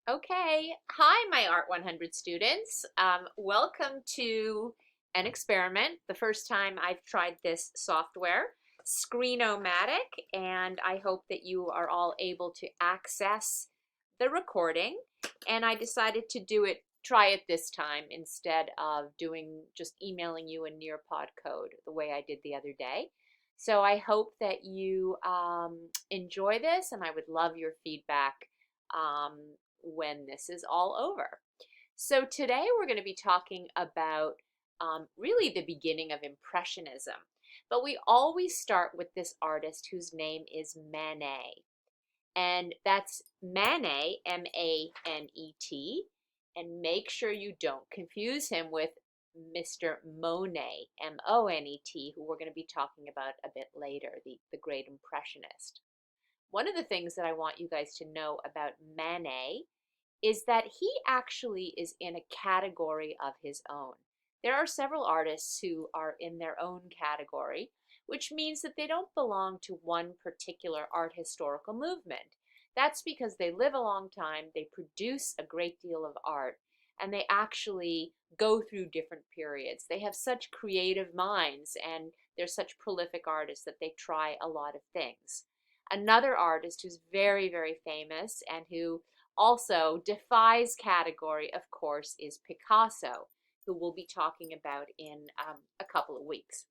Okay, hi, my Art 100 students. Welcome to an experiment. The first time I've tried this software, Screenomatic, and I hope that you are all able to access the recording. And I decided to try it this time instead of just emailing you a Nearpod code the way I did the other day. So I hope that you enjoy this, and I would love your feedback um, when this is all over. So today we're going to be talking about really the beginning of Impressionism. But we always start with this artist whose name is Manet. And that's Manet, M-A-N-E-T. And make sure you don't confuse him with Mr. Monet, M-O-N-E-T, who we're going to be talking about a bit later, the great Impressionist. One of the things that I want you guys to know about Manet is that he actually is in a category of his own. There are several artists who are in their own category, which means that they don't belong to one particular art historical movement. That's because they live a long time, they produce a great deal of art, and they actually go through different periods. They have such creative minds and they're such prolific artists that they try a lot of things. Another artist who's very, very famous and who also defies category, of course, is Picasso, who we'll be talking about in a couple of weeks.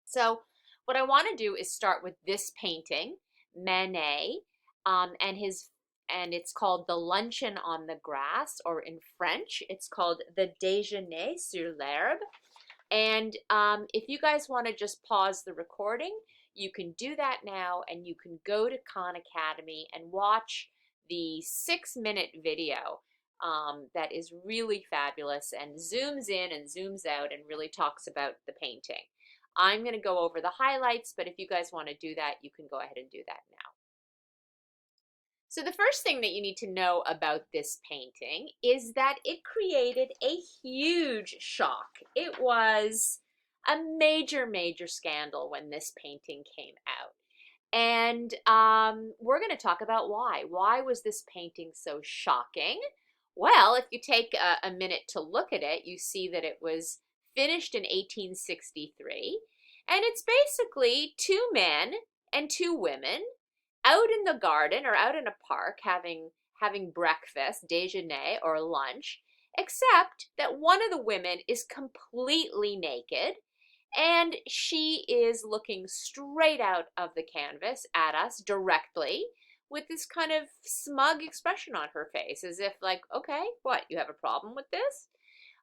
So what I want to do is start with this painting, Manet, and it's called The Luncheon on the Grass, or in French, it's called The Déjeuner sur l'herbe. And if you guys want to just pause the recording, you can do that now, and you can go to Khan Academy and watch the 6-minute video that is really fabulous and zooms in and zooms out and really talks about the painting. I'm going to go over the highlights, but if you guys want to do that, you can go ahead and do that now. So the first thing that you need to know about this painting is that it created a huge shock. It was a major, major scandal when this painting came out. And we're going to talk about why. Why was this painting so shocking? Well, if you take a minute to look at it, you see that it was finished in 1863. And it's basically two men and two women out in the garden or out in a park having breakfast, déjeuner or lunch, except that one of the women is completely naked and she is looking straight out of the canvas at us directly with this kind of smug expression on her face, as if like, okay, what, you have a problem with this?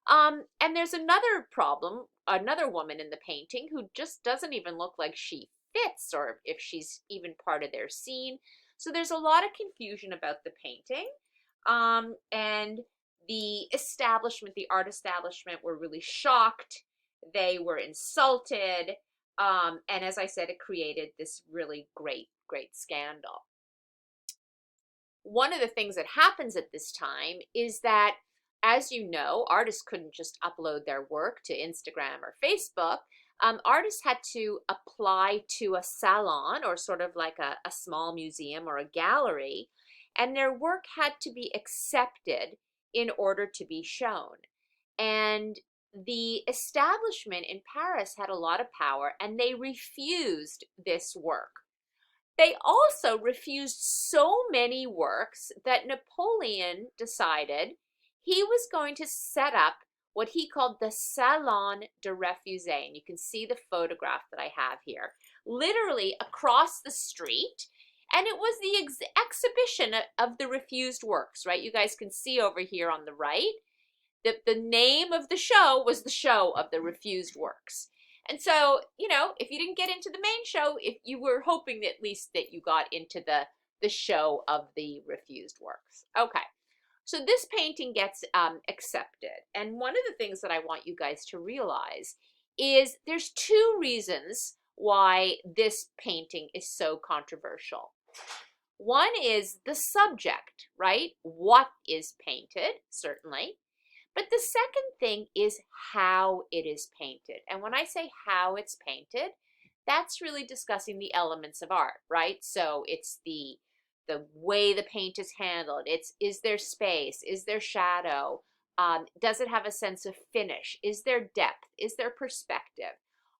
And there's another problem, another woman in the painting who just doesn't even look like she fits or if she's even part of their scene. So there's a lot of confusion about the painting. And the establishment, the art establishment, were really shocked. They were insulted. And as I said, it created this really great, great scandal. One of the things that happens at this time is that, as you know, artists couldn't just upload their work to Instagram or Facebook. Artists had to apply to a salon or sort of like a small museum or a gallery, and their work had to be accepted in order to be shown. And the establishment in Paris had a lot of power, and they refused this work. They also refused so many works that Napoleon decided he was going to set up what he called the Salon de Refusés. And you can see the photograph that I have here, literally across the street. And it was the exhibition of the refused works, right? You guys can see over here on the right that the name of the show was the show of the refused works. And so, you know, if you didn't get into the main show, if you were hoping at least that you got into the show of the refused works. Okay, so this painting gets accepted. And one of the things that I want you guys to realize is there's two reasons why this painting is so controversial. One is the subject, right? What is painted, certainly. But the second thing is how it is painted. And when I say how it's painted, that's really discussing the elements of art, right? So it's the the way the paint is handled. Is there space? Is there shadow? Does it have a sense of finish? Is there depth? Is there perspective?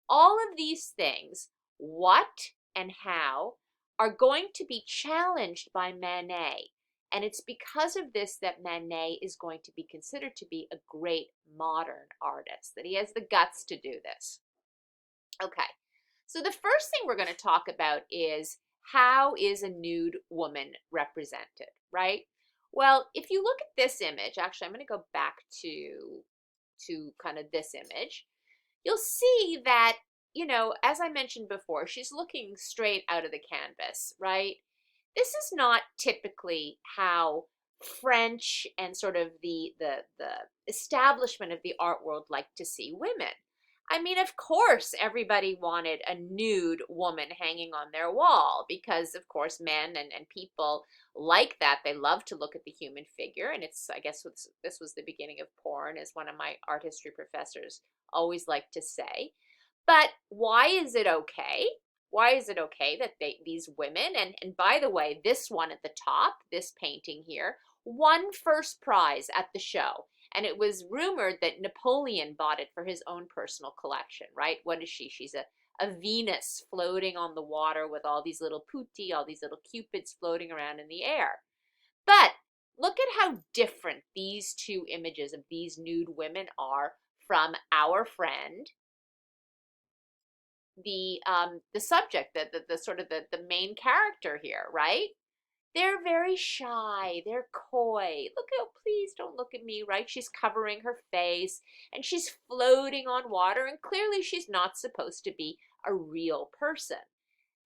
All of these things, what and how, are going to be challenged by Manet. And it's because of this that Manet is going to be considered to be a great modern artist, that he has the guts to do this. Okay, so the first thing we're going to talk about is, how is a nude woman represented, right? Well, if you look at this image, actually, I'm going to go back to kind of this image. You'll see that, you know, as I mentioned before, she's looking straight out of the canvas, right? This is not typically how French and sort of the establishment of the art world like to see women. I mean, of course, everybody wanted a nude woman hanging on their wall because, of course, men and people like that. They love to look at the human figure. And it's, I guess, this was the beginning of porn, as one of my art history professors always liked to say. But why is it okay? Why is it okay that these women, and by the way, this one at the top, this painting here, won first prize at the show. And it was rumored that Napoleon bought it for his own personal collection, right? What is she? She's a Venus floating on the water with all these little putti, all these little cupids floating around in the air. But look at how different these two images of these nude women are from our friend, the subject, the sort of the main character here, right? They're very shy, they're coy. Look out, please don't look at me, right? She's covering her face and she's floating on water, and clearly she's not supposed to be a real person.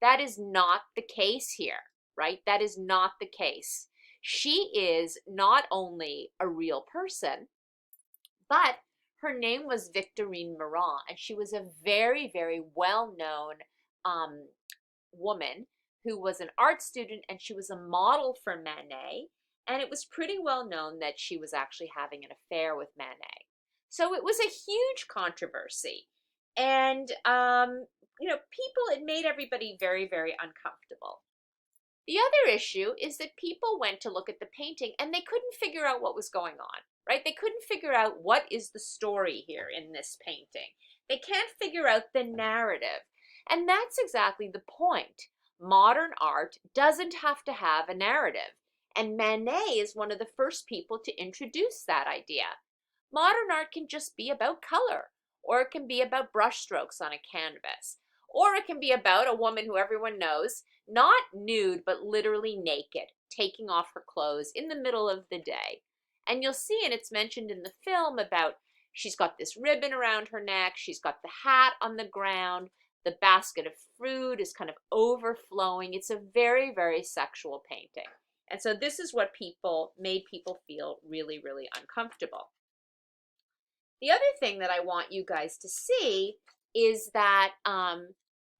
That is not the case here, right? That is not the case. She is not only a real person, but her name was Victorine Meurent, and she was a very, very well-known woman who was an art student, and she was a model for Manet, and it was pretty well known that she was actually having an affair with Manet. So it was a huge controversy, and you know, it made everybody very, very uncomfortable. The other issue is that people went to look at the painting and they couldn't figure out what was going on, right? They couldn't figure out what is the story here in this painting. They can't figure out the narrative. And that's exactly the point. Modern art doesn't have to have a narrative. And Manet is one of the first people to introduce that idea. Modern art can just be about color, or it can be about brushstrokes on a canvas, or it can be about a woman who everyone knows, not nude, but literally naked, taking off her clothes in the middle of the day. And you'll see, and it's mentioned in the film, about she's got this ribbon around her neck, she's got the hat on the ground, the basket of fruit is kind of overflowing. It's a very, very sexual painting. And so this is what made people feel really, really uncomfortable. The other thing that I want you guys to see is that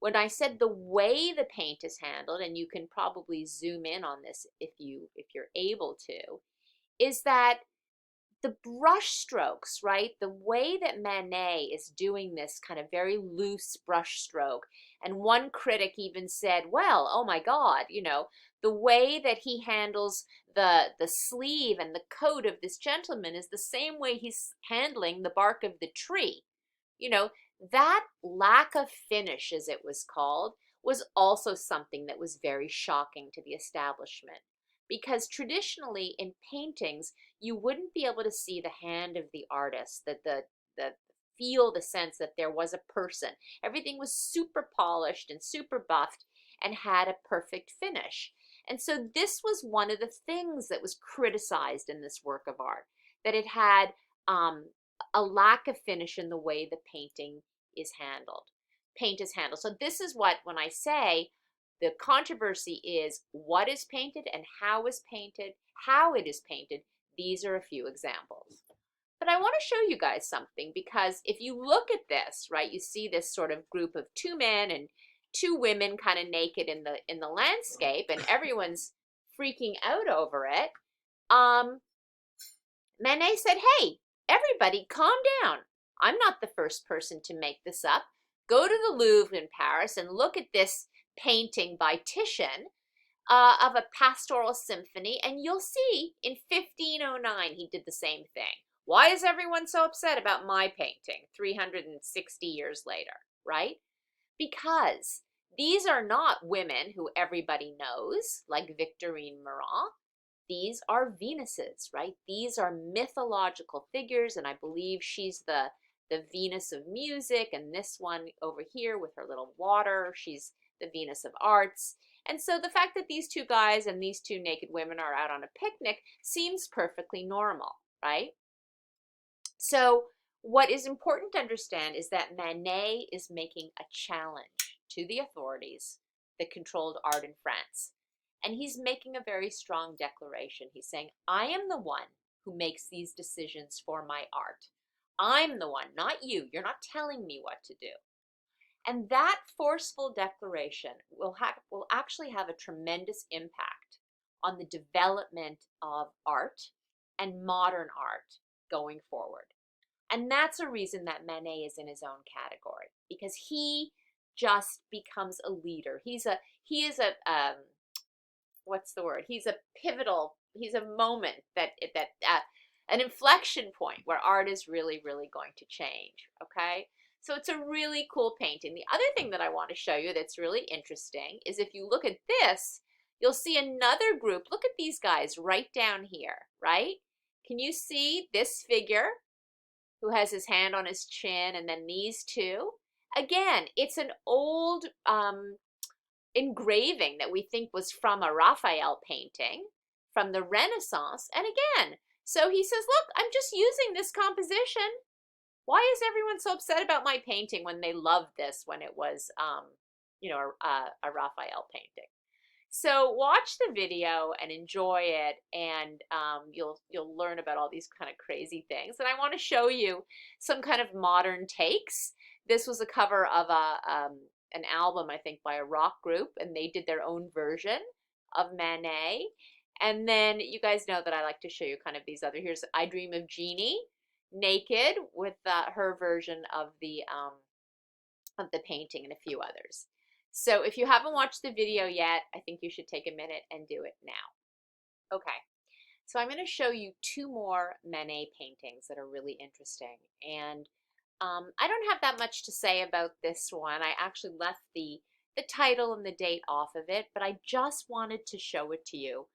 when I said the way the paint is handled, and you can probably zoom in on this if you're able to, is that the brush strokes, right? The way that Manet is doing this kind of very loose brush stroke, and one critic even said, well, oh my God, you know, the way that he handles the sleeve and the coat of this gentleman is the same way he's handling the bark of the tree. You know, that lack of finish, as it was called, was also something that was very shocking to the establishment. Because traditionally in paintings, you wouldn't be able to see the hand of the artist, feel the sense that there was a person. Everything was super polished and super buffed and had a perfect finish. And so this was one of the things that was criticized in this work of art, that it had a lack of finish in the way the paint is handled. So this is what, when I say, the controversy is what is painted and how is painted, how it is painted. These are a few examples. But I want to show you guys something, because if you look at this, right, you see this sort of group of two men and two women kind of naked in the landscape, and everyone's freaking out over it. Manet said, hey, everybody calm down. I'm not the first person to make this up. Go to the Louvre in Paris and look at this painting by Titian. of a pastoral symphony, and you'll see in 1509 he did the same thing. Why is everyone so upset about my painting 360 years later, right? Because these are not women who everybody knows, like Victorine Meurent. These are Venuses, right? These are mythological figures, and I believe she's the Venus of music, and this one over here with her little water, she's the Venus of arts. And so the fact that these two guys and these two naked women are out on a picnic seems perfectly normal, right? So what is important to understand is that Manet is making a challenge to the authorities that controlled art in France. And he's making a very strong declaration. He's saying, I am the one who makes these decisions for my art. I'm the one, not you. You're not telling me what to do. And that forceful declaration will actually have a tremendous impact on the development of art and modern art going forward. And that's a reason that Manet is in his own category, because he just becomes a leader. He is a what's the word? He's a moment that an inflection point where art is really, really going to change, okay? So it's a really cool painting. The other thing that I want to show you that's really interesting is if you look at this, you'll see another group. Look at these guys right down here, right? Can you see this figure who has his hand on his chin, and then these two? Again, it's an old engraving that we think was from a Raphael painting from the Renaissance. And again, so he says, look, I'm just using this composition. Why is everyone so upset about my painting when they loved this when it was, a Raphael painting? So watch the video and enjoy it, and you'll learn about all these kind of crazy things. And I want to show you some kind of modern takes. This was a cover of an album, I think, by a rock group, and they did their own version of Manet. And then you guys know that I like to show you kind of these other. Here's I Dream of Jeannie, naked, with her version of the painting, and a few others. So if you haven't watched the video yet, I think you should take a minute and do it now. Okay, so I'm going to show you two more Manet paintings that are really interesting. And I don't have that much to say about this one. I actually left the title and the date off of it, but I just wanted to show it to you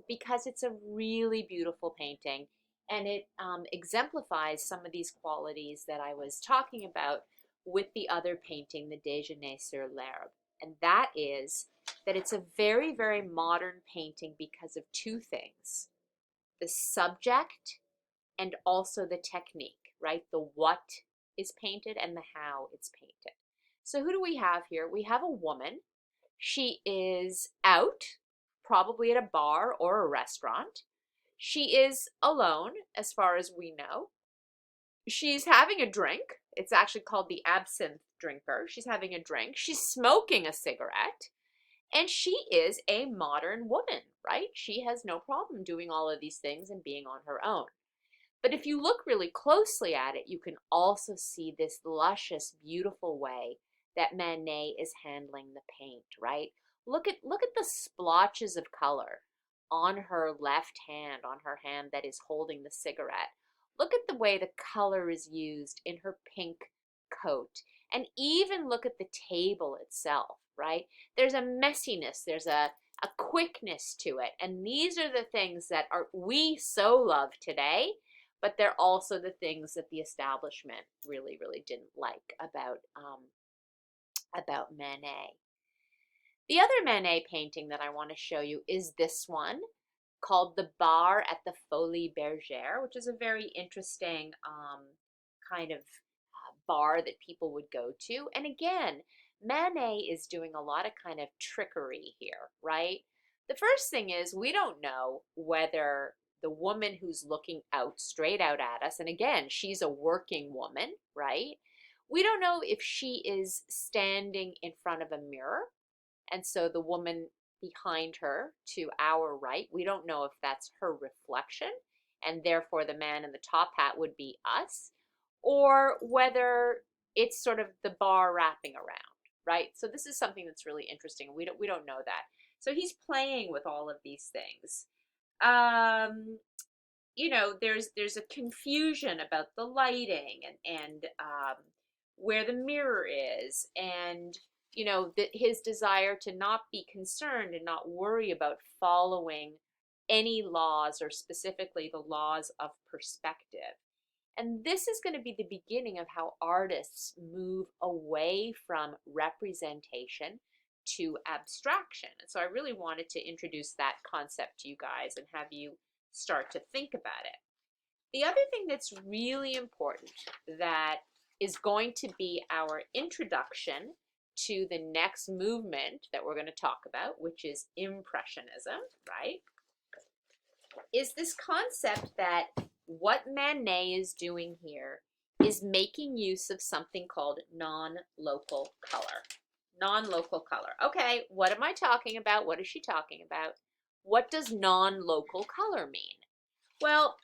because it's a really beautiful painting, and it exemplifies some of these qualities that I was talking about with the other painting, the Déjeuner sur l'herbe. And that is that it's a very, very modern painting because of two things: the subject and also the technique, right? The what is painted and the how it's painted. So who do we have here? We have a woman. She is out, probably at a bar or a restaurant. She is alone, as far as we know. She's having a drink. It's actually called the absinthe drinker. She's having a drink. She's smoking a cigarette. And she is a modern woman, right? She has no problem doing all of these things and being on her own. But if you look really closely at it, you can also see this luscious, beautiful way that Manet is handling the paint, right? Look at the splotches of color on her left hand, on her hand that is holding the cigarette. Look at the way the color is used in her pink coat. And even look at the table itself, right? There's a messiness, there's a quickness to it. And these are the things that we so love today, but they're also the things that the establishment really, really didn't like about Manet. The other Manet painting that I want to show you is this one, called The Bar at the Folies Bergère, which is a very interesting kind of bar that people would go to. And again, Manet is doing a lot of kind of trickery here, right? The first thing is, we don't know whether the woman who's looking out, straight out at us, and again, she's a working woman, right? We don't know if she is standing in front of a mirror, and so the woman behind her to our right, we don't know if that's her reflection, and therefore the man in the top hat would be us, or whether it's sort of the bar wrapping around, right? So this is something that's really interesting. We don't know that. So he's playing with all of these things. Um, you know, there's a confusion about the lighting and where the mirror is, and you know that his desire to not be concerned and not worry about following any laws, or specifically the laws of perspective. And this is going to be the beginning of how artists move away from representation to abstraction. And so I really wanted to introduce that concept to you guys and have you start to think about it. The other thing that's really important that is going to be our introduction to the next movement that we're going to talk about, which is Impressionism, right? Is this concept that what Manet is doing here is making use of something called non-local color. Non-local color. Okay, what am I talking about? What is she talking about? What does non-local color mean? Well,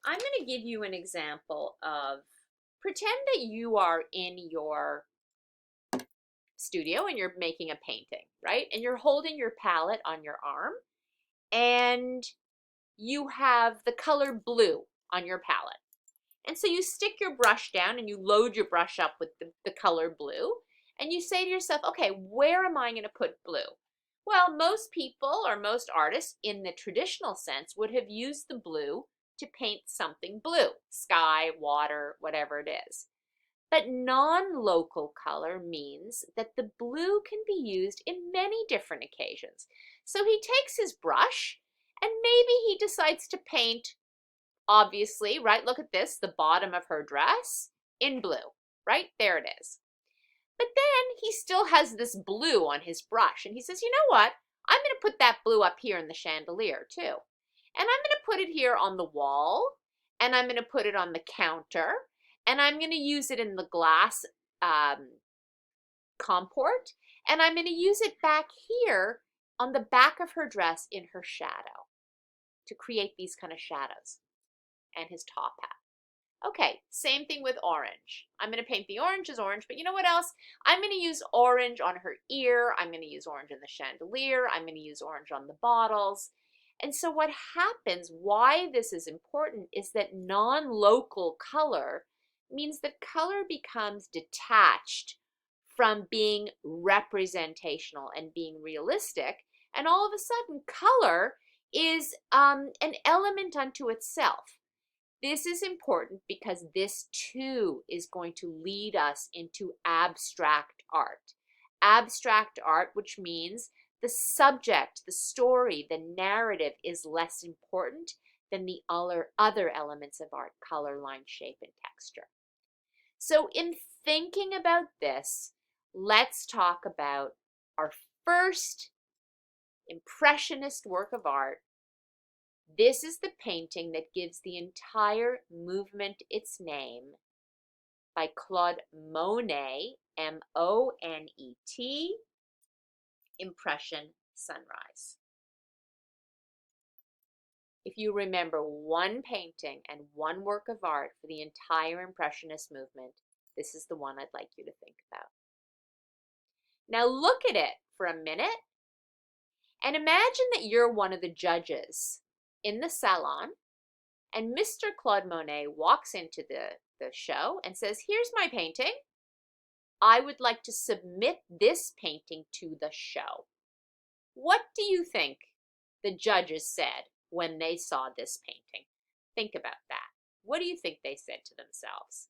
I'm going to give you an example of, pretend that you are in your studio and you're making a painting, right? And you're holding your palette on your arm, and you have the color blue on your palette. And so you stick your brush down and you load your brush up with the color blue, and you say to yourself, okay, where am I going to put blue? Well, most people, or most artists in the traditional sense, would have used the blue to paint something blue, sky, water, whatever it is. But non-local color means that the blue can be used in many different occasions. So he takes his brush and maybe he decides to paint, obviously, right? Look at this, the bottom of her dress in blue, right? There it is. But then he still has this blue on his brush, and he says, you know what? I'm going to put that blue up here in the chandelier too. And I'm going to put it here on the wall, and I'm going to put it on the counter, and I'm going to use it in the glass comport, and I'm going to use it back here on the back of her dress in her shadow to create these kind of shadows, and his top hat. Okay, same thing with orange. I'm going to paint the orange as orange, but you know what else? I'm going to use orange on her ear. I'm going to use orange in the chandelier. I'm going to use orange on the bottles. And so what happens, why this is important, is that non-local color means that color becomes detached from being representational and being realistic. And all of a sudden, color is an element unto itself. This is important because this too is going to lead us into abstract art. Abstract art, which means the subject, the story, the narrative is less important than the other elements of art, color, line, shape, and texture. So in thinking about this, let's talk about our first Impressionist work of art. This is the painting that gives the entire movement its name, by Claude Monet, M-O-N-E-T, Impression Sunrise. If you remember one painting and one work of art for the entire Impressionist movement, this is the one I'd like you to think about. Now look at it for a minute and imagine that you're one of the judges in the salon, and Mr. Claude Monet walks into the show and says, here's my painting. I would like to submit this painting to the show. What do you think the judges said when they saw this painting? Think about that. What do you think they said to themselves?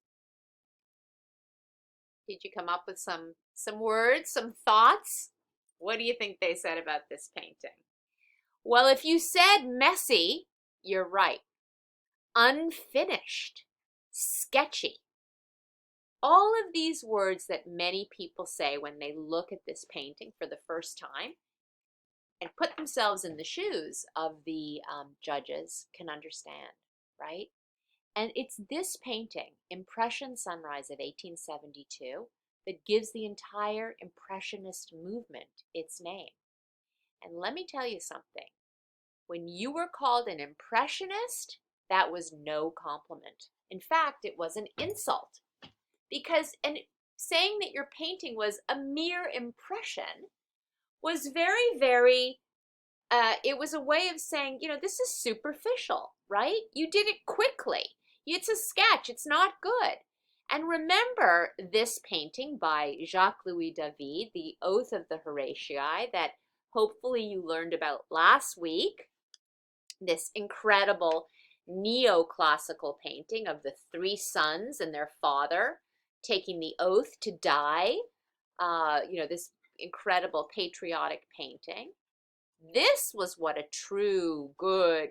Did you come up with some words, some thoughts? What do you think they said about this painting? Well, if you said messy, you're right. Unfinished, sketchy. All of these words that many people say when they look at this painting for the first time and put themselves in the shoes of the judges can understand, right? And it's this painting, Impression Sunrise of 1872, that gives the entire Impressionist movement its name. And let me tell you something. When you were called an Impressionist, that was no compliment. In fact, it was an insult. Because saying that your painting was a mere impression was very, very, it was a way of saying, this is superficial, right? You did it quickly. It's a sketch. It's not good. And remember this painting by Jacques-Louis David, The Oath of the Horatii, that hopefully you learned about last week. This incredible neoclassical painting of the three sons and their father taking the oath to die. This incredible patriotic painting. This was what a true, good,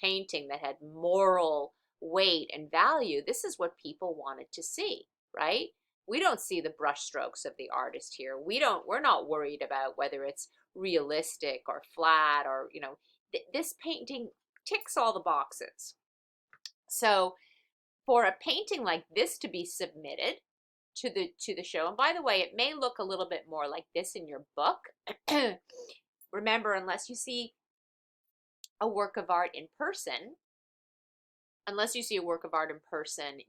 painting that had moral weight and value. This is what people wanted to see, right? We don't see the brushstrokes of the artist here. We're not worried about whether it's realistic or flat or, this painting ticks all the boxes. So for a painting like this to be submitted to the show, and by the way, it may look a little bit more like this in your book. Remember, unless you see a work of art in person,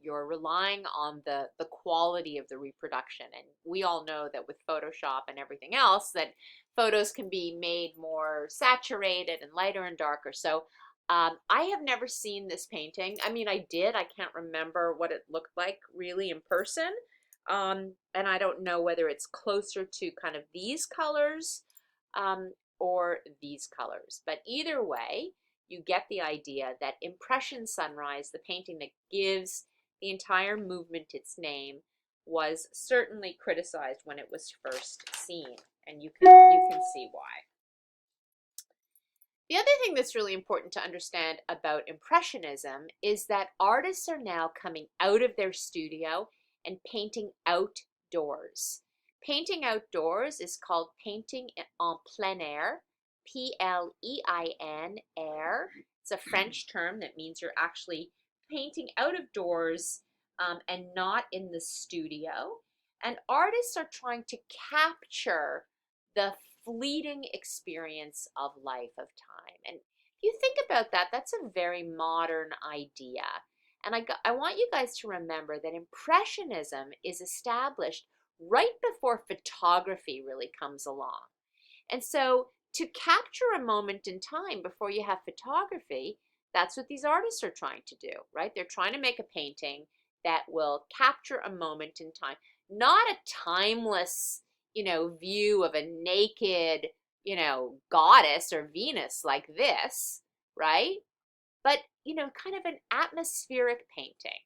you're relying on the quality of the reproduction. And we all know that with Photoshop and everything else, that photos can be made more saturated and lighter and darker. So I have never seen this painting. I mean, I did. I can't remember what it looked like really in person. And I don't know whether it's closer to kind of these colors or these colors. But either way, you get the idea that Impression Sunrise, the painting that gives the entire movement its name, was certainly criticized when it was first seen. And you can see why. The other thing that's really important to understand about Impressionism is that artists are now coming out of their studio and painting outdoors. Painting outdoors is called painting en plein air, P-L-E-I-N, air. It's a French term that means you're actually painting out of doors and not in the studio. And artists are trying to capture the fleeting experience of life, of time. And if you think about that, that's a very modern idea. And I want you guys to remember that Impressionism is established right before photography really comes along. And so to capture a moment in time before you have photography, that's what these artists are trying to do, right? They're trying to make a painting that will capture a moment in time, not a timeless, view of a naked, goddess or Venus like this, right? But, kind of an atmospheric painting.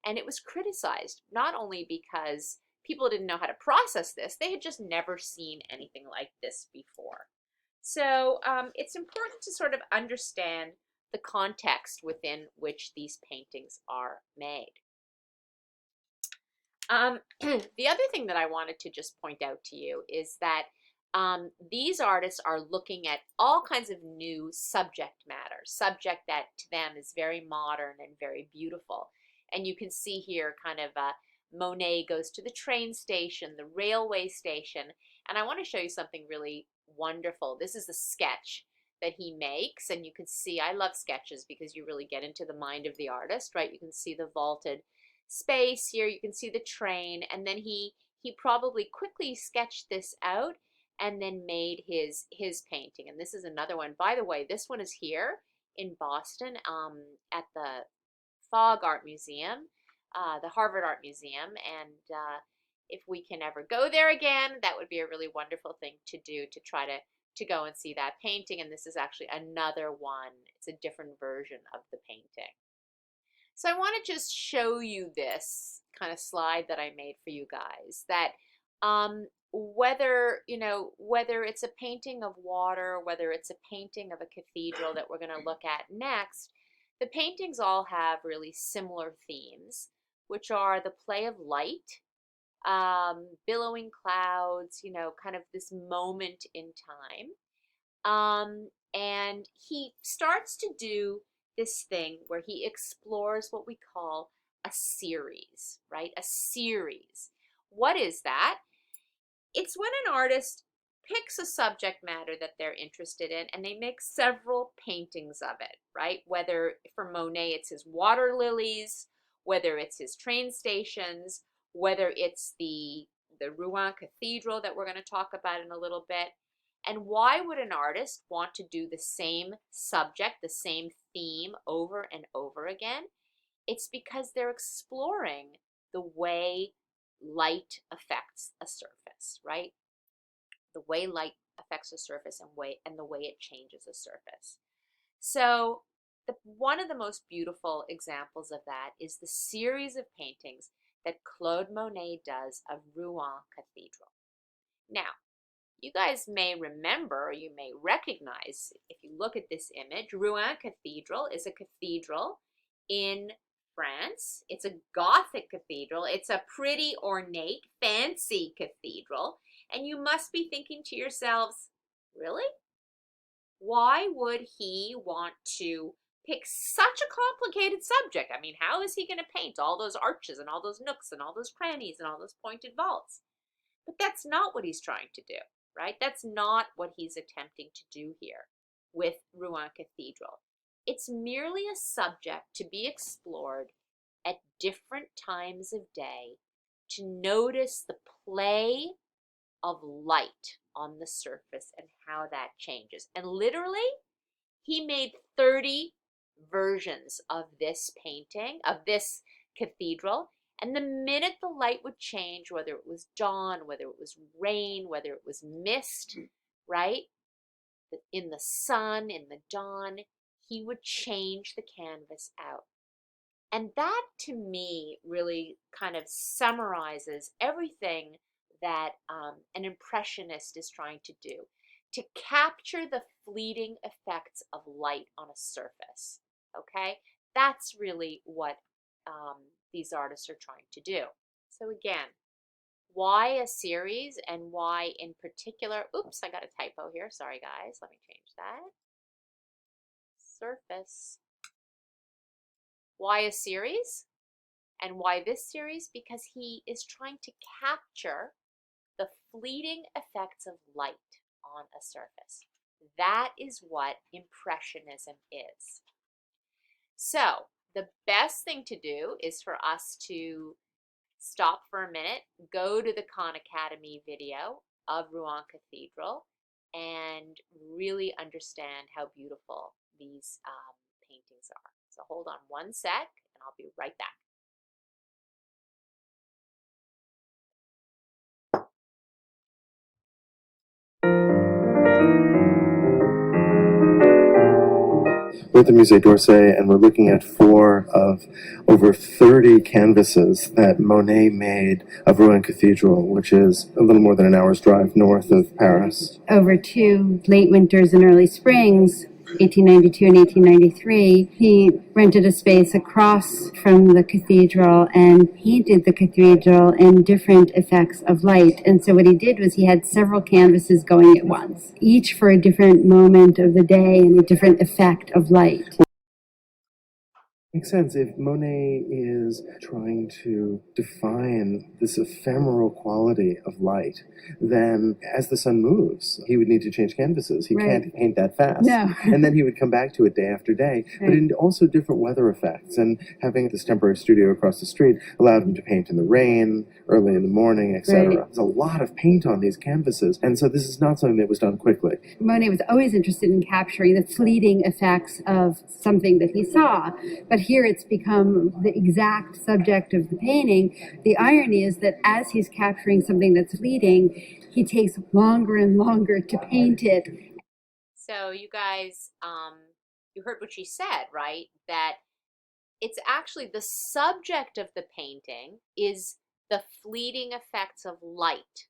And it was criticized not only because people didn't know how to process this, they had just never seen anything like this before. So it's important to sort of understand the context within which these paintings are made. The other thing that I wanted to just point out to you is that these artists are looking at all kinds of new subject matter, subject that to them is very modern and very beautiful. And you can see here kind of Monet goes to the train station, the railway station, and I want to show you something really wonderful. This is a sketch that he makes, and you can see, I love sketches because you really get into the mind of the artist, right? You can see the vaulted space here, you can see the train, and then he probably quickly sketched this out and then made his painting. And this is another one. By the way, this one is here in Boston at the Fogg Art Museum, the Harvard Art Museum, and if we can ever go there again, that would be a really wonderful thing to do, to try to go and see that painting. And this is actually another one. It's a different version of the painting. So I want to just show you this kind of slide that I made for you guys, that whether it's a painting of water, whether it's a painting of a cathedral that we're going to look at next, the paintings all have really similar themes, which are the play of light, billowing clouds, kind of this moment in time. And he starts to do this thing where he explores what we call a series, right? A series. What is that? It's when an artist picks a subject matter that they're interested in and they make several paintings of it, right? Whether for Monet it's his water lilies, whether it's his train stations, whether it's the Rouen Cathedral that we're going to talk about in a little bit. And why would an artist want to do the same subject, the same theme over and over again? It's because they're exploring the way light affects a surface, right? The way light affects a surface and the way it changes a surface. So one of the most beautiful examples of that is the series of paintings that Claude Monet does of Rouen Cathedral. Now, you guys may remember, or you may recognize, if you look at this image, Rouen Cathedral is a cathedral in France. It's a Gothic cathedral. It's a pretty ornate, fancy cathedral. And you must be thinking to yourselves, really? Why would he want to pick such a complicated subject? I mean, how is he going to paint all those arches and all those nooks and all those crannies and all those pointed vaults? But that's not what he's trying to do, right? That's not what he's attempting to do here with Rouen Cathedral. It's merely a subject to be explored at different times of day to notice the play of light on the surface and how that changes. And literally, he made 30 versions of this painting, of this cathedral. And the minute the light would change, whether it was dawn, whether it was rain, whether it was mist, right? In the sun, in the dawn, he would change the canvas out. And that, to me, really kind of summarizes everything that an impressionist is trying to do, to capture the fleeting effects of light on a surface, okay? That's really what these artists are trying to do. So again, why a series and why in particular, oops, I got a typo here, sorry guys, let me change that. Surface. Why a series? And why this series? Because he is trying to capture the fleeting effects of light on a surface. That is what Impressionism is. So the best thing to do is for us to stop for a minute, go to the Khan Academy video of Rouen Cathedral, and really understand how beautiful these paintings are. So hold on one sec, and I'll be right back. We're at the Musée d'Orsay, and we're looking at 4 of over 30 canvases that Monet made of Rouen Cathedral, which is a little more than an hour's drive north of Paris. Over 2 late winters and early springs, 1892 and 1893, he rented a space across from the cathedral and painted the cathedral in different effects of light. And so what he did was he had several canvases going at once, each for a different moment of the day and a different effect of light. Makes sense. If Monet is trying to define this ephemeral quality of light, then as the sun moves, he would need to change canvases. He can't paint that fast. No. And then he would come back to it day after day. But in also different weather effects. And having this temporary studio across the street allowed him to paint in the rain, early in the morning, etc. There's a lot of paint on these canvases. And so this is not something that was done quickly. Monet was always interested in capturing the fleeting effects of something that he saw. But here it's become the exact subject of the painting. The irony is that as he's capturing something that's fleeting, he takes longer and longer to paint it. So you guys, you heard what she said, right? That it's actually the subject of the painting is the fleeting effects of light.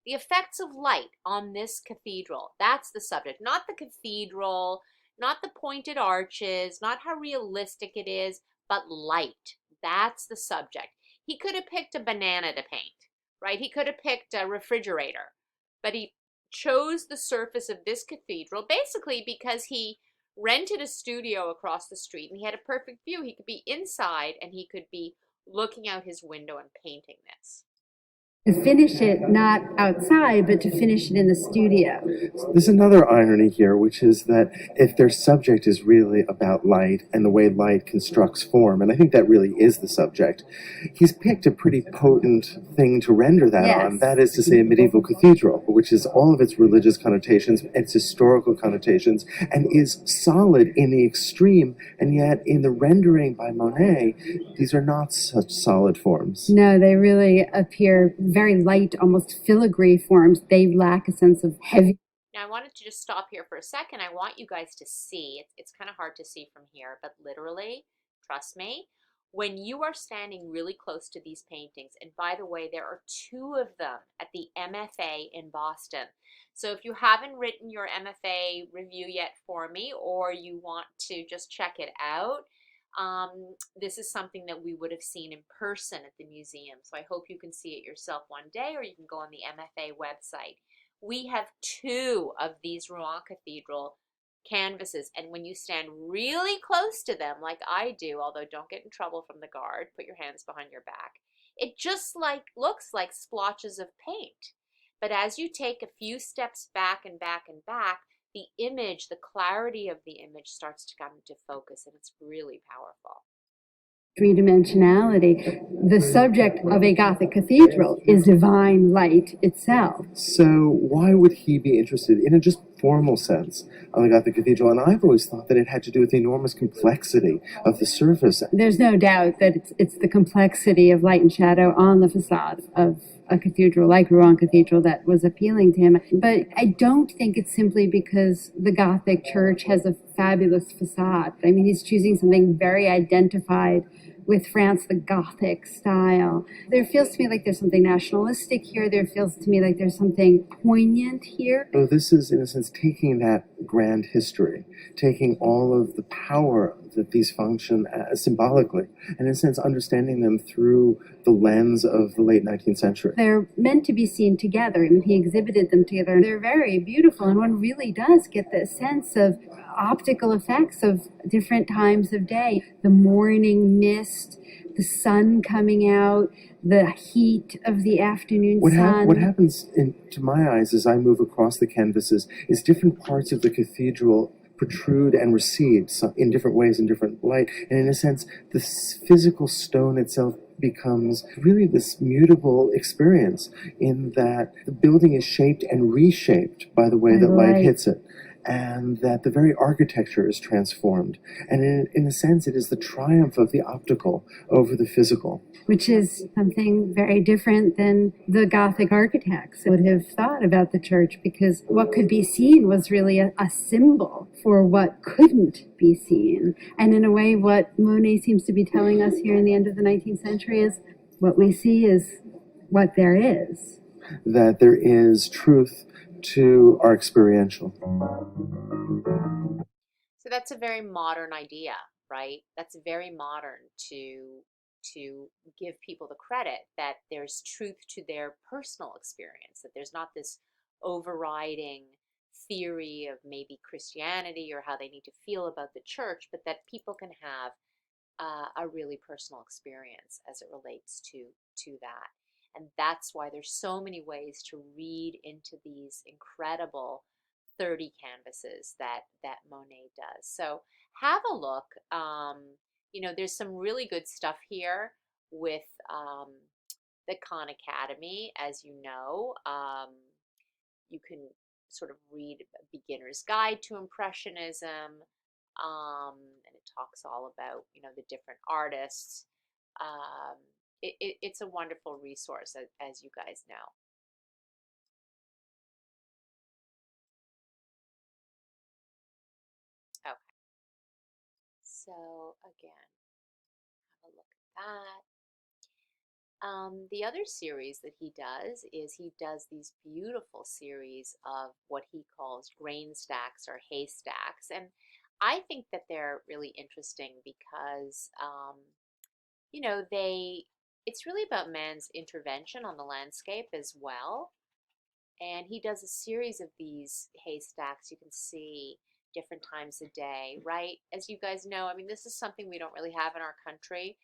The effects of light on this cathedral, that's the subject, not the cathedral, not the pointed arches, not how realistic it is, but light. That's the subject. He could have picked a banana to paint, right? He could have picked a refrigerator, but he chose the surface of this cathedral basically because he rented a studio across the street and he had a perfect view. He could be inside and he could be looking out his window and painting this. To finish it not outside, but to finish it in the studio. There's another irony here, which is that if their subject is really about light and the way light constructs form, and I think that really is the subject, he's picked a pretty potent thing to render that Yes. on. That is to say, a medieval cathedral, which is all of its religious connotations, its historical connotations, and is solid in the extreme. And yet, in the rendering by Monet, these are not such solid forms. No, they really appear very light, almost filigree forms. They lack a sense of heavy. Now I wanted to just stop here for a second. I want you guys to see, it's kind of hard to see from here, but literally, trust me, when you are standing really close to these paintings, and by the way, there are 2 of them at the MFA in Boston. So if you haven't written your MFA review yet for me, or you want to just check it out, this is something that we would have seen in person at the museum. So I hope you can see it yourself one day, or you can go on the MFA website. We have 2 of these Rouen Cathedral canvases, and when you stand really close to them, like I do, although don't get in trouble from the guard, put your hands behind your back, it just looks like splotches of paint. But as you take a few steps back and back and back, the image, the clarity of the image starts to come into focus, and it's really powerful. Three-dimensionality. The subject of a Gothic cathedral is divine light itself. So why would he be interested in a just formal sense of the Gothic cathedral? And I've always thought that it had to do with the enormous complexity of the surface. There's no doubt that it's the complexity of light and shadow on the facade of a cathedral like Rouen Cathedral that was appealing to him. But I don't think it's simply because the Gothic church has a fabulous facade. I mean, he's choosing something very identified with France, the Gothic style. There feels to me like there's something nationalistic here. There feels to me like there's something poignant here. So this is, in a sense, taking that grand history, taking all of the power that these function as symbolically, and in a sense, understanding them through the lens of the late 19th century. They're meant to be seen together. I mean, he exhibited them together. They're very beautiful, and one really does get the sense of optical effects of different times of day. The morning mist, the sun coming out, the heat of the afternoon sun. What happens, to my eyes, as I move across the canvases, is different parts of the cathedral protrude and recede in different ways, in different light. And in a sense, the physical stone itself becomes really this mutable experience, in that the building is shaped and reshaped by the way that light hits it, and that the very architecture is transformed. And in a sense, it is the triumph of the optical over the physical. Which is something very different than the Gothic architects would have thought about the church, because what could be seen was really a symbol for what couldn't be seen. And in a way, what Monet seems to be telling us here in the end of the 19th century is what we see is what there is. That there is truth to our experiential. So that's a very modern idea, right? That's very modern to give people the credit that there's truth to their personal experience, that there's not this overriding theory of maybe Christianity or how they need to feel about the church, but that people can have a really personal experience as it relates to that. And that's why there's so many ways to read into these incredible 30 canvases that Monet does. So have a look. You know, there's some really good stuff here with the Khan Academy, as you know. You can sort of read a beginner's guide to Impressionism, and it talks all about, you know, the different artists. It's a wonderful resource, as you guys know. Okay, so again, have a look at that. The other series that he does is he does these beautiful series of what he calls grain stacks or haystacks. And I think that they're really interesting because, you know, it's really about man's intervention on the landscape as well. And he does a series of these haystacks. You can see different times of day, right? As you guys know, I mean, this is something we don't really have in our country.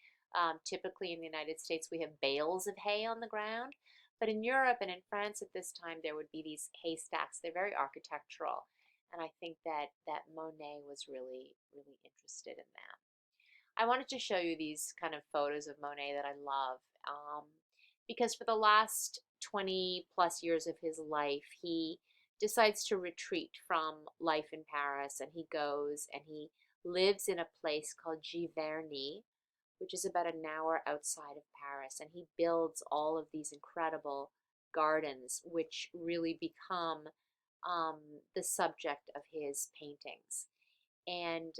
Typically in the United States, we have bales of hay on the ground. But in Europe and in France at this time, there would be these haystacks. They're very architectural. And I think that Monet was really, really interested in that. I wanted to show you these kind of photos of Monet that I love, because for the last 20 plus years of his life, he decides to retreat from life in Paris, and he goes and he lives in a place called Giverny, which is about an hour outside of Paris, and he builds all of these incredible gardens, which really become the subject of his paintings. And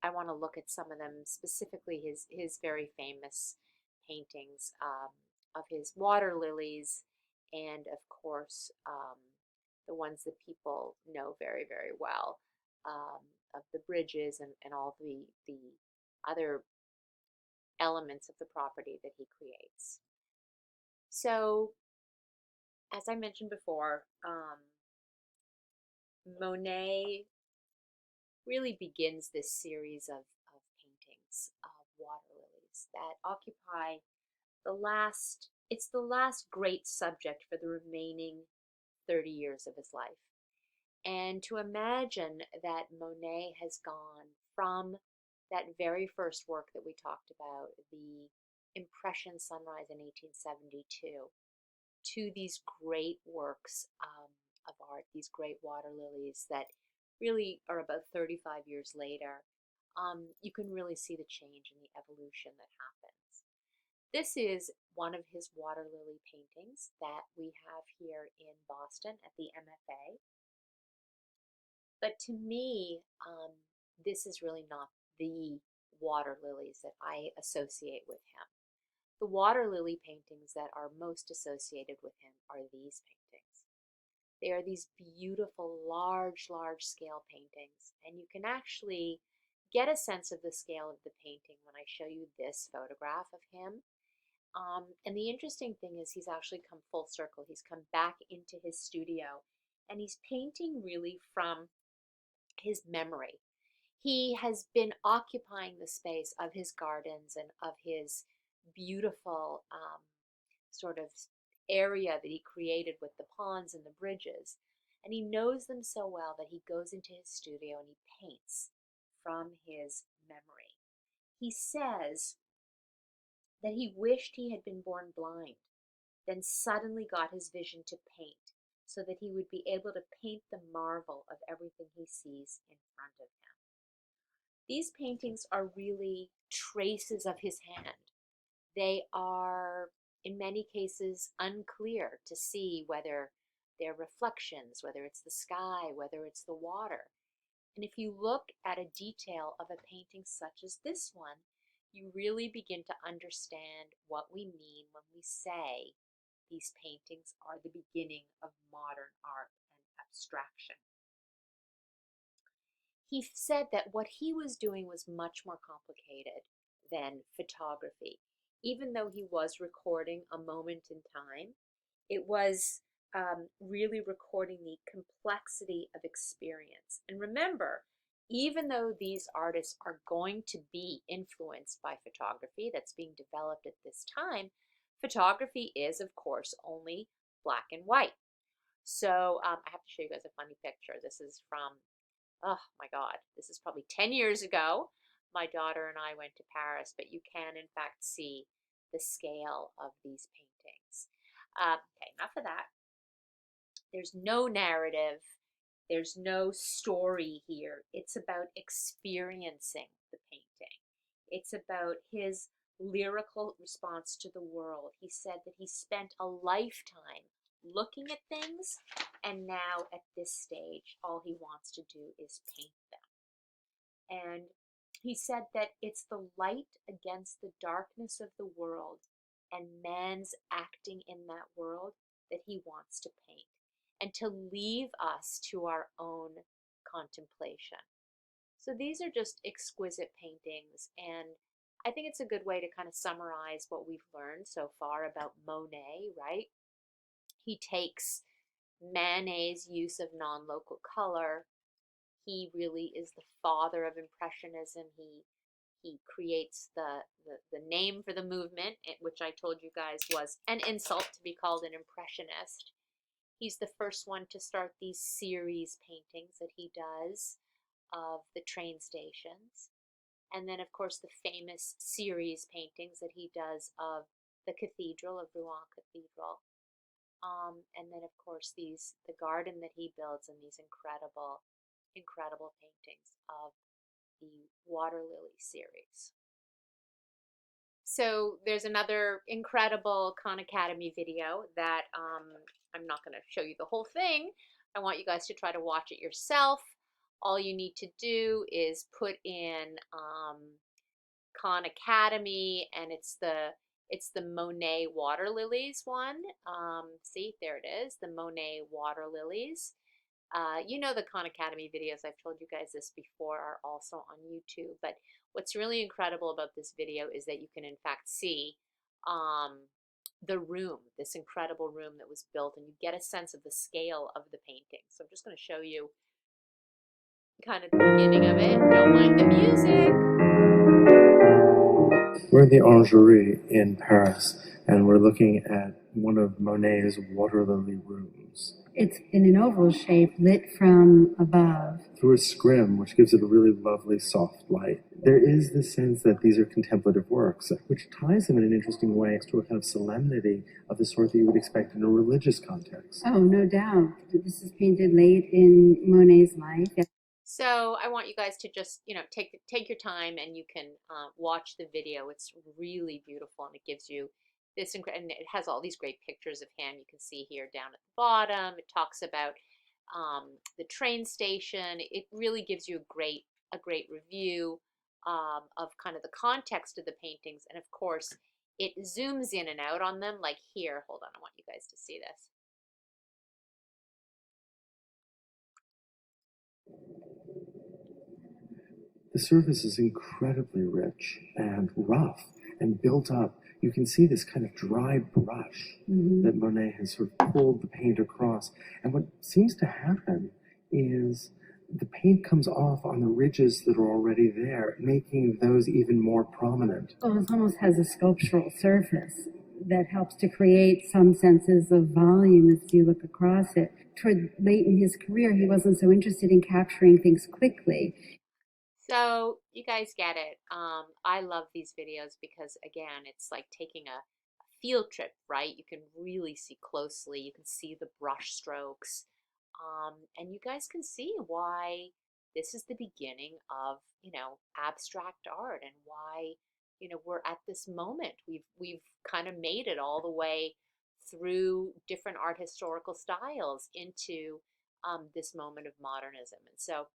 I want to look at some of them, specifically his very famous paintings of his water lilies, and of course the ones that people know very, very well, of the bridges and all the other elements of the property that he creates. So, as I mentioned before, Monet really begins this series of paintings of water lilies that occupy it's the last great subject for the remaining 30 years of his life. And to imagine that Monet has gone from that very first work that we talked about, the Impression Sunrise in 1872, to these great works of art, these great water lilies that really are about 35 years later, you can really see the change and the evolution that happens. This is one of his water lily paintings that we have here in Boston at the MFA. But to me, this is really not the water lilies that I associate with him. The water lily paintings that are most associated with him are these paintings. They are these beautiful, large scale paintings, and you can actually get a sense of the scale of the painting when I show you this photograph of him. And the interesting thing is he's actually come full circle. He's come back into his studio, and he's painting really from his memory. He has been occupying the space of his gardens and of his beautiful sort of area that he created with the ponds and the bridges. And he knows them so well that he goes into his studio and he paints from his memory. He says that he wished he had been born blind, then suddenly got his vision to paint, so that he would be able to paint the marvel of everything he sees in front of him. These paintings are really traces of his hand. They are, in many cases, unclear to see whether they're reflections, whether it's the sky, whether it's the water. And if you look at a detail of a painting such as this one, you really begin to understand what we mean when we say these paintings are the beginning of modern art and abstraction. He said that what he was doing was much more complicated than photography. Even though he was recording a moment in time, it was really recording the complexity of experience. And remember, even though these artists are going to be influenced by photography that's being developed at this time, photography is, of course, only black and white. So I have to show you guys a funny picture. This is from, oh my God, this is probably 10 years ago. My daughter and I went to Paris, but you can, in fact, see the scale of these paintings. Okay, enough of that. There's no narrative. There's no story here. It's about experiencing the painting. It's about his lyrical response to the world. He said that he spent a lifetime looking at things, and now at this stage, all he wants to do is paint them. And he said that it's the light against the darkness of the world and man's acting in that world that he wants to paint, and to leave us to our own contemplation. So these are just exquisite paintings, and I think it's a good way to kind of summarize what we've learned so far about Monet, right? He takes Manet's use of non-local color. He really is the father of Impressionism. He creates the name for the movement, which I told you guys was an insult to be called an impressionist. He's the first one to start these series paintings that he does of the train stations. And then, of course, the famous series paintings that he does of the cathedral, of Rouen Cathedral. And then, of course, the garden that he builds, and these incredible, incredible paintings of the Water Lily series. So there's another incredible Khan Academy video that I'm not going to show you the whole thing. I want you guys to try to watch it yourself. All you need to do is put in Khan Academy, and it's the Monet Water Lilies one. See, there it is, the Monet Water Lilies. You know, the Khan Academy videos, I've told you guys this before, are also on YouTube. But what's really incredible about this video is that you can in fact see the room, this incredible room that was built, and you get a sense of the scale of the painting. So I'm just going to show you kind of the beginning of it. Don't mind the music. We're in the Orangerie in Paris, and we're looking at one of Monet's water lily rooms. It's in an oval shape, lit from above. Through a scrim, which gives it a really lovely soft light. There is the sense that these are contemplative works, which ties them in an interesting way to a kind of solemnity of the sort that you would expect in a religious context. Oh, no doubt. This is painted late in Monet's life. So I want you guys to just, take your time, and you can watch the video. It's really beautiful, and it gives you this, and it has all these great pictures of him. You can see here down at the bottom. It talks about the train station. It really gives you a great review of kind of the context of the paintings, and of course, it zooms in and out on them. Like here, hold on, I want you guys to see this. The surface is incredibly rich and rough and built up. You can see this kind of dry brush that Monet has sort of pulled the paint across. And what seems to happen is the paint comes off on the ridges that are already there, making those even more prominent. Well, it almost has a sculptural surface that helps to create some senses of volume as you look across it. Toward late in his career, he wasn't so interested in capturing things quickly. So you guys get it. I love these videos because, again, it's like taking a field trip, right? You can really see closely. You can see the brush strokes. And you guys can see why this is the beginning of, abstract art, and why, we're at this moment. We've kind of made it all the way through different art historical styles into this moment of modernism. And so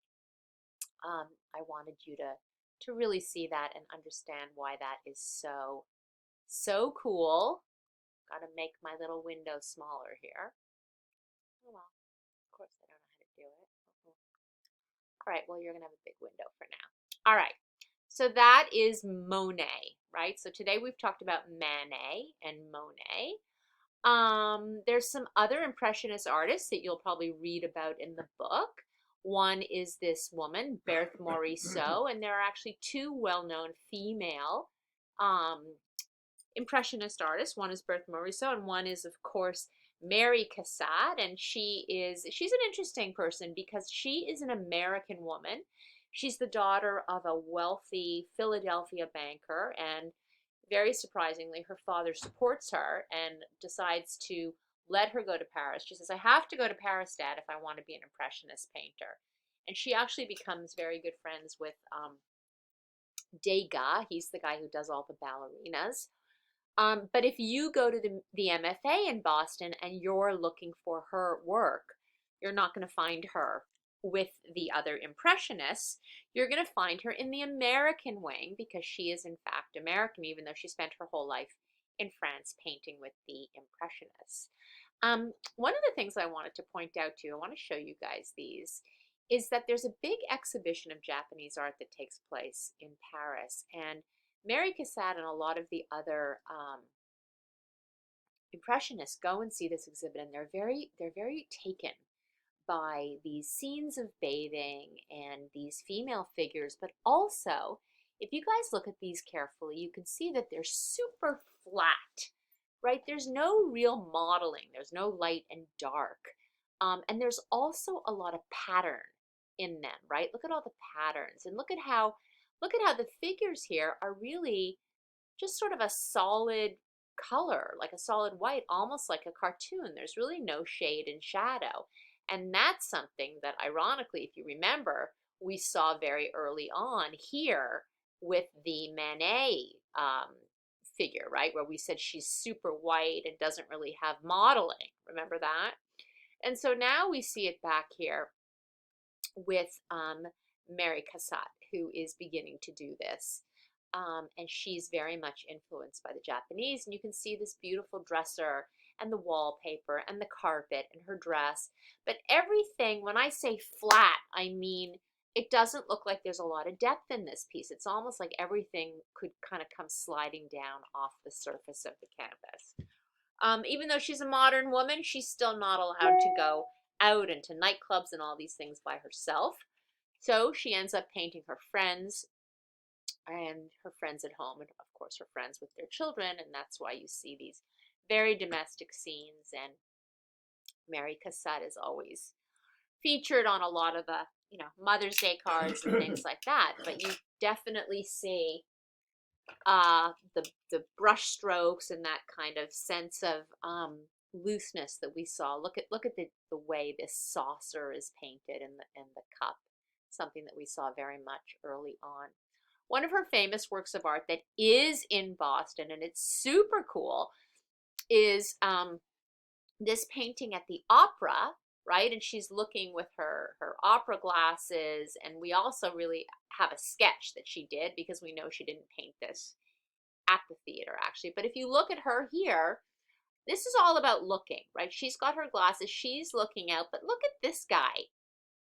I wanted you to really see that and understand why that is so cool. Gotta make my little window smaller here. Oh well, of course I don't know how to do it. All right, well, you're gonna have a big window for now. All right, so that is Monet, right? So today we've talked about Manet and Monet. There's some other Impressionist artists that you'll probably read about in the book. One is this woman, Berthe Morisot, and there are actually two well-known female Impressionist artists. One is Berthe Morisot, and one is, of course, Mary Cassatt. And she's an interesting person because she is an American woman. She's the daughter of a wealthy Philadelphia banker, and very surprisingly, her father supports her and decides to let her go to Paris. She says, I have to go to Paris, Dad, if I want to be an Impressionist painter. And she actually becomes very good friends with Degas. He's the guy who does all the ballerinas. But if you go to the MFA in Boston and you're looking for her work, you're not going to find her with the other Impressionists. You're going to find her in the American wing because she is in fact American, even though she spent her whole life in France painting with the Impressionists. One of the things I wanted to point out to you, I want to show you guys these, is that there's a big exhibition of Japanese art that takes place in Paris, and Mary Cassatt and a lot of the other Impressionists go and see this exhibit, and they're very taken by these scenes of bathing and these female figures, but also if you guys look at these carefully, you can see that they're super flat, right? There's no real modeling. There's no light and dark. And there's also a lot of pattern in them, right? Look at all the patterns, and look at how the figures here are really just sort of a solid color, like a solid white, almost like a cartoon. There's really no shade and shadow. And that's something that, ironically, if you remember, we saw very early on here with the Manet figure, right? Where we said she's super white and doesn't really have modeling. Remember that? And so now we see it back here with Mary Cassatt, who is beginning to do this. And she's very much influenced by the Japanese. And you can see this beautiful dresser and the wallpaper and the carpet and her dress. But everything, when I say flat, I mean it doesn't look like there's a lot of depth in this piece. It's almost like everything could kind of come sliding down off the surface of the canvas. Even though she's a modern woman, she's still not allowed to go out into nightclubs and all these things by herself. So she ends up painting her friends and her friends at home, and of course her friends with their children, and that's why you see these very domestic scenes. And Mary Cassatt is always featured on a lot of the, Mother's Day cards and things like that. But you definitely see the brush strokes and that kind of sense of looseness that we saw. Look at the way this saucer is painted in the cup, something that we saw very much early on. One of her famous works of art that is in Boston, and it's super cool, is this painting at the opera, right? And she's looking with her opera glasses, and we also really have a sketch that she did, because we know she didn't paint this at the theater, actually. But if you look at her here, this is all about looking, right? She's got her glasses, she's looking out, but look at this guy,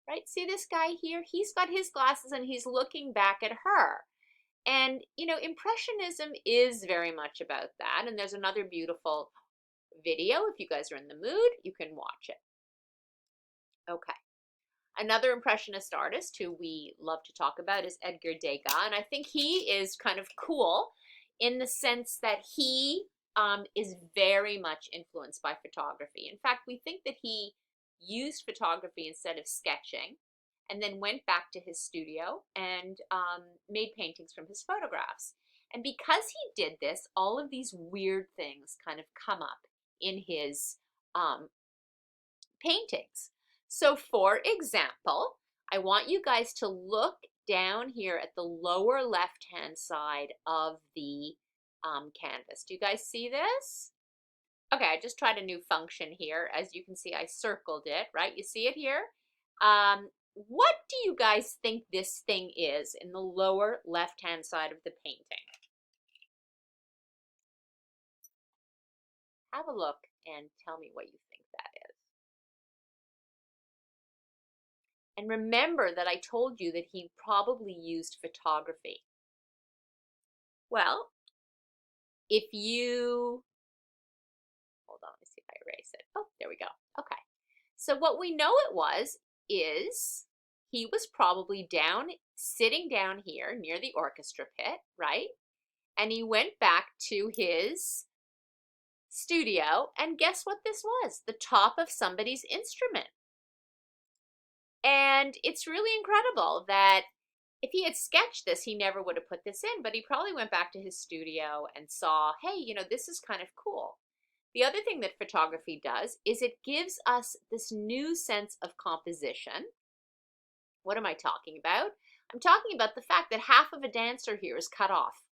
right? See this guy here? He's got his glasses and he's looking back at her. And, Impressionism is very much about that. And there's another beautiful video. If you guys are in the mood, you can watch it. Okay. Another Impressionist artist who we love to talk about is Edgar Degas. And I think he is kind of cool in the sense that he is very much influenced by photography. In fact, we think that he used photography instead of sketching, and then went back to his studio and made paintings from his photographs. And because he did this, all of these weird things kind of come up in his paintings. So for example, I want you guys to look down here at the lower left-hand side of the canvas. Do you guys see this? Okay, I just tried a new function here. As you can see, I circled it, right? You see it here? What do you guys think this thing is in the lower left-hand side of the painting? Have a look and tell me what you think that is. And remember that I told you that he probably used photography. Well, if you, hold on, let me see if I erase it. Oh, there we go. Okay. So what we know it was is he was probably sitting down here near the orchestra pit, right? And he went back to his studio, and guess what this was? The top of somebody's instrument. And it's really incredible that if he had sketched this, he never would have put this in, but he probably went back to his studio and saw, hey, this is kind of cool. The other thing that photography does is it gives us this new sense of composition. What am I talking about? I'm talking about the fact that half of a dancer here is cut off.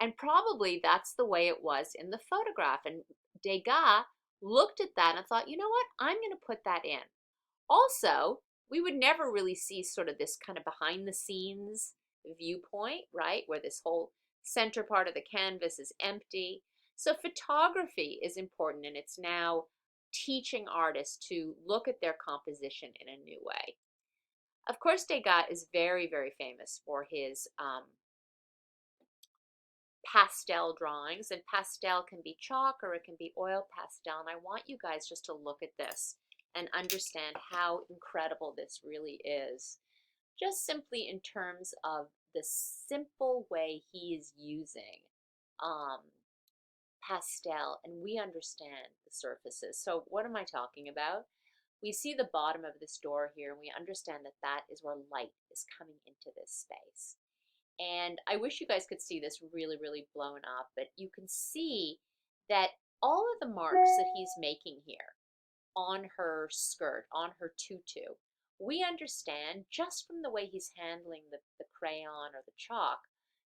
And probably that's the way it was in the photograph. And Degas looked at that and thought, you know what? I'm going to put that in. Also, we would never really see sort of this kind of behind the scenes viewpoint, right? Where this whole center part of the canvas is empty. So photography is important, and it's now teaching artists to look at their composition in a new way. Of course, Degas is very, very famous for his pastel drawings, and pastel can be chalk or it can be oil pastel. And I want you guys just to look at this and understand how incredible this really is. Just simply in terms of the simple way he is using um, pastel, and we understand the surfaces. So what am I talking about? We see the bottom of this door here, and we understand that that is where light is coming into this space. And I wish you guys could see this really, really blown up, but you can see that all of the marks that he's making here on her skirt, on her tutu, we understand just from the way he's handling the crayon or the chalk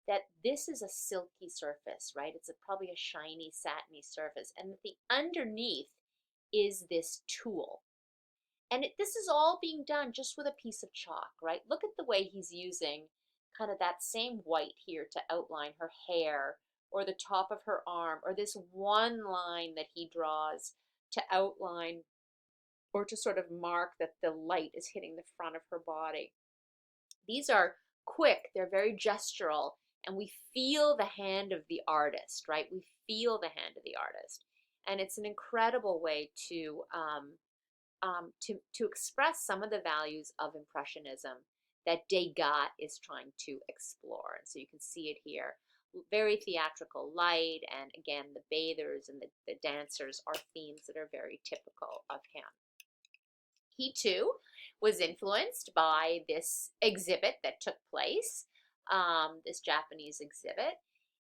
that this is a silky surface, right? It's probably a shiny, satiny surface, and that the underneath is this tulle. And this is all being done just with a piece of chalk, right? Look at the way he's using kind of that same white here to outline her hair or the top of her arm, or this one line that he draws to outline or to sort of mark that the light is hitting the front of her body. These are quick, they're very gestural, and we feel the hand of the artist, right? We feel the hand of the artist. And it's an incredible way to express some of the values of Impressionism that Degas is trying to explore. And so you can see it here. Very theatrical light, and again, the bathers and the dancers are themes that are very typical of him. He too was influenced by this exhibit that took place, this Japanese exhibit.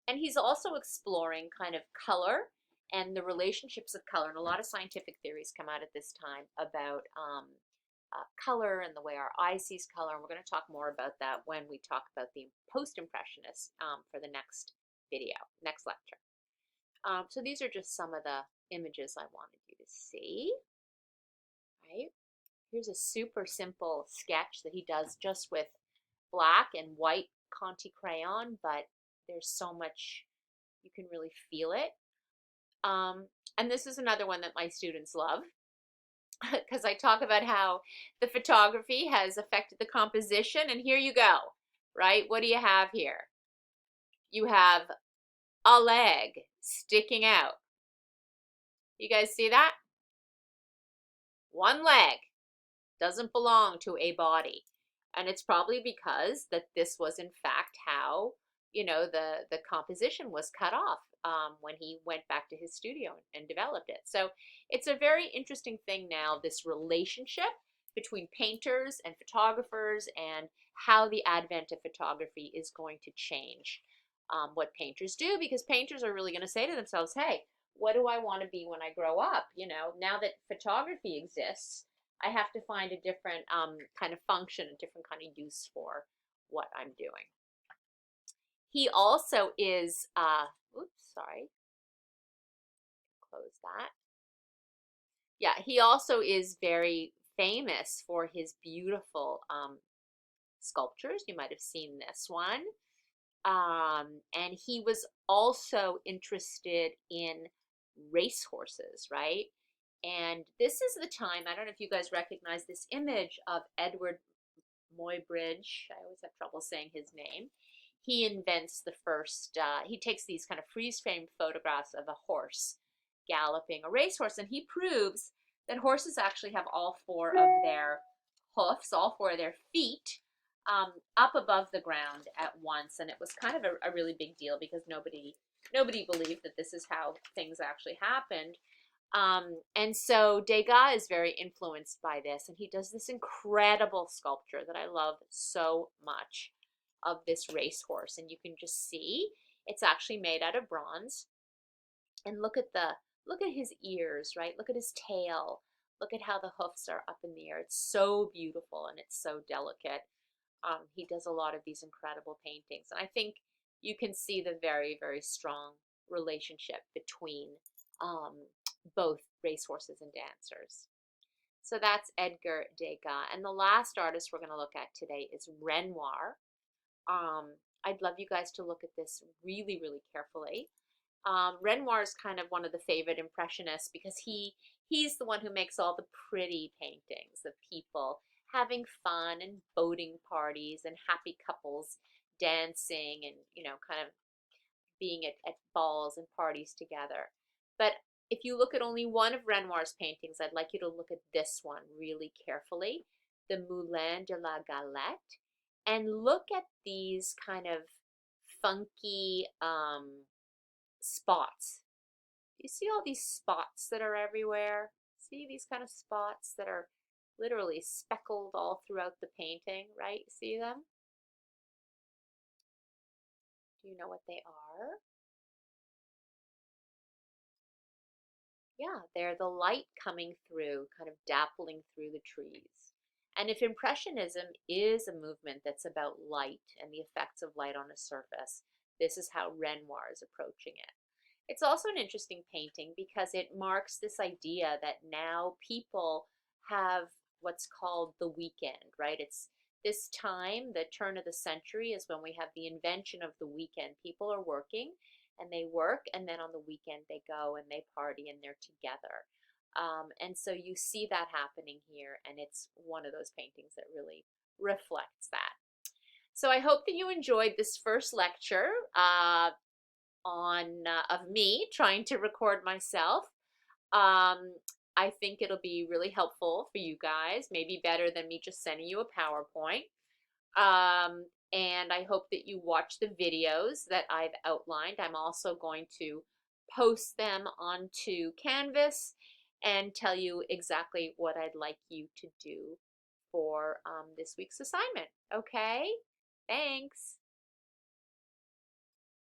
And he's also exploring kind of color and the relationships of color. And a lot of scientific theories come out at this time about color and the way our eye sees color. And we're going to talk more about that when we talk about the post-impressionists for the next video, next lecture. So these are just some of the images I wanted you to see, right? Here's a super simple sketch that he does just with black and white Conti crayon, but there's so much, you can really feel it. And this is another one that my students love because I talk about how the photography has affected the composition, and here you go, right? What do you have here? You have a leg sticking out. You guys see that? One leg doesn't belong to a body. And it's probably because that this was in fact how, you know, the composition was cut off when he went back to his studio and developed it. So it's a very interesting thing now, this relationship between painters and photographers, and how the advent of photography is going to change what painters do, because painters are really going to say to themselves, hey, what do I want to be when I grow up? You know, now that photography exists, I have to find a different kind of function, a different kind of use for what I'm doing. He also is, oops, sorry, close that. Yeah, he also is very famous for his beautiful sculptures. You might have seen this one. And he was also interested in racehorses, right? And this is the time, I don't know if you guys recognize this image of Edward Muybridge. I always have trouble saying his name. He invents the first, he takes these kind of freeze-frame photographs of a horse galloping, a racehorse, and he proves that horses actually have all four of their hoofs, all four of their feet up above the ground at once. And it was kind of a really big deal because nobody believed that this is how things actually happened. And so Degas is very influenced by this, and he does this incredible sculpture that I love so much of this racehorse. And you can just see it's actually made out of bronze. And look at his ears, right? Look at his tail. Look at how the hoofs are up in the air. It's so beautiful and it's so delicate. He does a lot of these incredible paintings. And I think you can see the very, very strong relationship between both racehorses and dancers. So that's Edgar Degas. And the last artist we're going to look at today is Renoir. I'd love you guys to look at this really, really carefully. Renoir is kind of one of the favorite Impressionists because he's the one who makes all the pretty paintings of people having fun and boating parties and happy couples dancing and, you know, kind of being at balls and parties together. But if you look at only one of Renoir's paintings, I'd like you to look at this one really carefully, the Moulin de la Galette. and look at these kind of funky spots. You see all these spots that are everywhere? See these kind of spots that are literally speckled all throughout the painting, right? See them? Do you know what they are? Yeah, they're the light coming through, kind of dappling through the trees. And if Impressionism is a movement that's about light and the effects of light on a surface, this is how Renoir is approaching it. It's also an interesting painting because it marks this idea that now people have what's called the weekend, right? It's this time, the turn of the century, is when we have the invention of the weekend. People are working and they work, and then on the weekend they go and they party and they're together. And so you see that happening here, and it's one of those paintings that really reflects that. So I hope that you enjoyed this first lecture of me trying to record myself. I think it'll be really helpful for you guys, maybe better than me just sending you a PowerPoint. And I hope that you watch the videos that I've outlined. I'm also going to post them onto Canvas and tell you exactly what I'd like you to do for this week's assignment. Okay? Thanks.